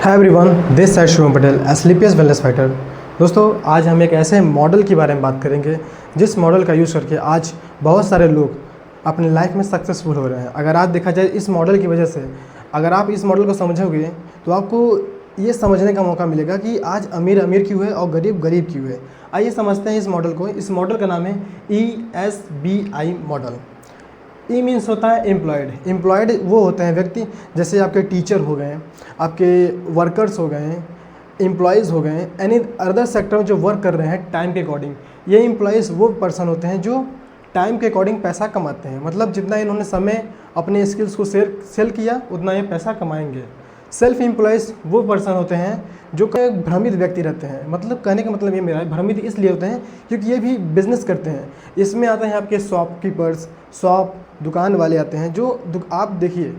Hi everyone, this side Shubham Patel Asclepius wellness fighter. दोस्तों, आज हम एक ऐसे मॉडल के बारे में बात करेंगे जिस मॉडल का यूज़ करके आज बहुत सारे लोग अपनी लाइफ में सक्सेसफुल हो रहे हैं। अगर आज देखा जाए इस मॉडल की वजह से, अगर आप इस मॉडल को समझोगे तो आपको ये समझने का मौका मिलेगा कि आज अमीर अमीर क्यों है और गरीब गरीब क्यों है। आइए समझते हैं इस मॉडल को। इस मॉडल का नाम है ESBI मॉडल। ई मीन्स होता है एम्प्लॉयड। एम्प्लॉयड वो होते हैं व्यक्ति, जैसे आपके टीचर हो गए, आपके वर्कर्स हो गए, एम्प्लॉयज़ हो गए, एनी अदर सेक्टर में जो वर्क कर रहे हैं टाइम के अकॉर्डिंग। ये एम्प्लॉयज़ वो पर्सन होते हैं जो टाइम के अकॉर्डिंग पैसा कमाते हैं। मतलब जितना इन्होंने समय अपने स्किल्स को सेल किया उतना ये पैसा कमाएंगे। सेल्फ एम्प्लॉयज़ वो पर्सन होते हैं जो भ्रमित व्यक्ति रहते हैं। मतलब कहने का मतलब ये मेरा है, भ्रमित इसलिए होते हैं क्योंकि ये भी बिजनेस करते हैं। इसमें आते हैं आपके शॉपकीपर्स, दुकान वाले आते हैं जो आप देखिए,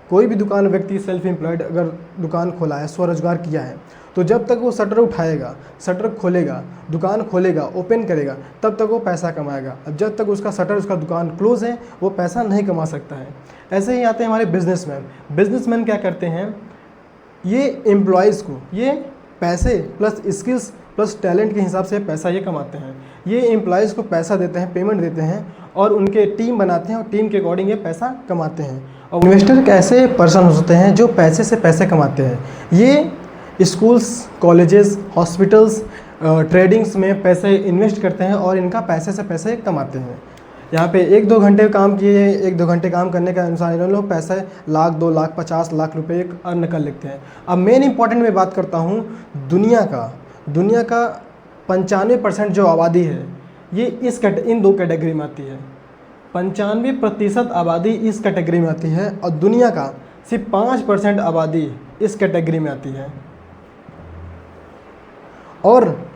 कोई भी दुकान व्यक्ति सेल्फ एम्प्लॉयड अगर दुकान खोला है, स्वरोजगार किया है, तो जब तक वो शटर उठाएगा, शटर खोलेगा, दुकान खोलेगा, ओपन करेगा, तब तक वो पैसा कमाएगा। अब जब तक उसका शटर, उसका दुकान क्लोज है, वो पैसा नहीं कमा सकता है। ऐसे ही आते हैं हमारे बिजनेसमैन। बिजनेसमैन क्या करते हैं, ये एम्प्लॉयज़ को ये पैसे प्लस स्किल्स प्लस टैलेंट के हिसाब से पैसा ये कमाते हैं। ये एम्प्लॉयज़ को पैसा देते हैं, पेमेंट देते हैं और उनके टीम बनाते हैं और टीम के अकॉर्डिंग ये पैसा कमाते हैं। और इन्वेस्टर कैसे पर्सन हो सकते हैं जो पैसे से पैसे कमाते हैं। ये स्कूल्स, कॉलेजेस, हॉस्पिटल्स, ट्रेडिंग्स में पैसे इन्वेस्ट करते हैं और इनका पैसे से पैसे कमाते हैं। यहाँ पे 1-2 घंटे काम किए, 1-2 घंटे काम करने का अनुसार इन्होंने लोग पैसे 1 लाख, 2 लाख, 50 लाख रुपए अर्न कर लेते हैं। अब मेन इंपॉर्टेंट मैं बात करता हूँ दुनिया का 95% जो आबादी है ये इन 2 कैटेगरी में आती है। 95% आबादी इस कैटेगरी में आती है और दुनिया का सिर्फ 5% आबादी इस कैटेगरी में आती है। और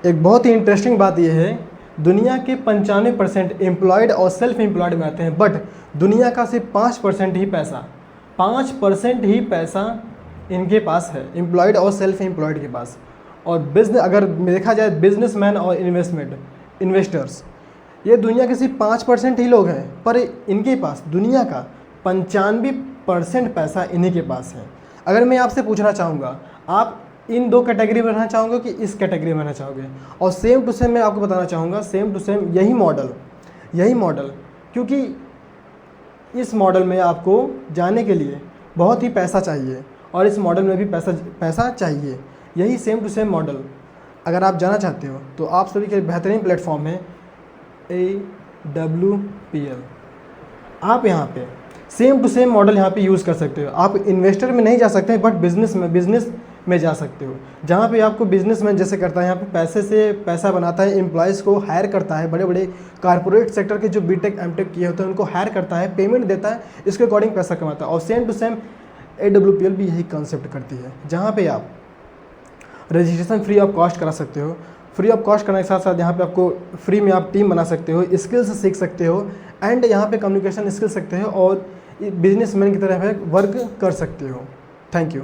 एक बहुत ही इंटरेस्टिंग बात यह है, दुनिया के 95% एम्प्लॉयड और सेल्फ एम्प्लॉयड में आते हैं, बट दुनिया का सिर्फ 5% ही पैसा इनके पास है, एम्प्लॉयड और सेल्फ एम्प्लॉयड के पास। और बिजनेस अगर देखा जाए, बिजनेसमैन और इन्वेस्टर्स, ये दुनिया के सिर्फ 5% ही लोग हैं, पर इनके पास दुनिया का 95% पैसा इन्हीं के पास है। अगर मैं आपसे पूछना चाहूँगा, आप इन 2 कैटेगरी में रहना चाहोगे कि इस कैटेगरी में रहना चाहोगे? और सेम टू सेम मैं आपको बताना चाहूँगा, सेम टू सेम यही मॉडल, क्योंकि इस मॉडल में आपको जाने के लिए बहुत ही पैसा चाहिए और इस मॉडल में भी पैसा चाहिए। यही सेम टू सेम मॉडल अगर आप जाना चाहते हो तो आप सभी के बेहतरीन प्लेटफॉर्म है AWPL। आप यहाँ पे सेम टू सेम मॉडल यहाँ पे यूज़ कर सकते हो। आप इन्वेस्टर में नहीं जा सकते, बट बिजनेस में जा सकते हो, जहाँ पे आपको बिजनेसमैन जैसे करता है, यहाँ पे पैसे से पैसा बनाता है, एम्प्लॉयज़ को हायर करता है, बड़े बड़े कारपोरेट सेक्टर के जो बीटेक एमटेक किए होते हैं उनको हायर करता है, पेमेंट देता है, इसके अकॉर्डिंग पैसा कमाता है। और सेम टू सेम AWPL भी यही कंसेप्ट करती है, जहाँ पे आप रजिस्ट्रेशन फ्री ऑफ कॉस्ट करा सकते हो। फ्री ऑफ कॉस्ट करने के साथ साथ यहाँ पे आपको फ्री में आप टीम बना सकते हो, स्किल्स सीख सकते हो, एंड यहाँ पे कम्युनिकेशन स्किल सकते हो और बिजनेसमैन की तरह वर्क कर सकते हो। Thank you.